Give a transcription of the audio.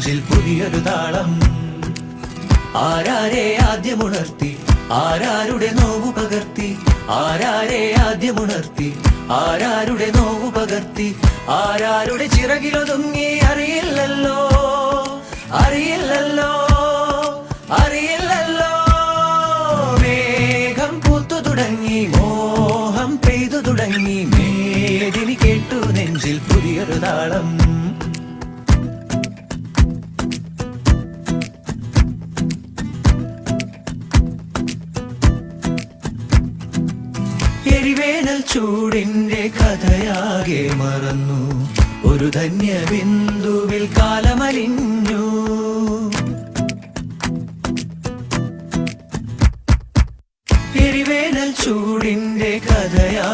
നെഞ്ചിൽ പുതിയൊരു താളം. ആരാരെ ആദ്യമുണർത്തി, ആരാരുടെ നോവു പകർത്തി, ആരാരെ ആദ്യമുണർത്തി, ആരാരുടെ നോവു പകർത്തി, ആരാരുടെ ചിറകിലൊതുങ്ങി അറിയില്ലല്ലോ, അറിയില്ലല്ലോ, അറിയില്ലല്ലോ. മേഘം പൂത്തു തുടങ്ങി, മോഹം പെയ്തു തുടങ്ങി, മേദിനി കേട്ടു നെഞ്ചിൽ പുതിയൊരു താളം. എരിവേനൽ ചൂടിന്റെ കഥയാകെ മറന്നു, ഒരു ധന്യ ബിന്ദുവിൽ കാലമലിഞ്ഞു. എരിവേനൽ ചൂടിന്റെ കഥയാ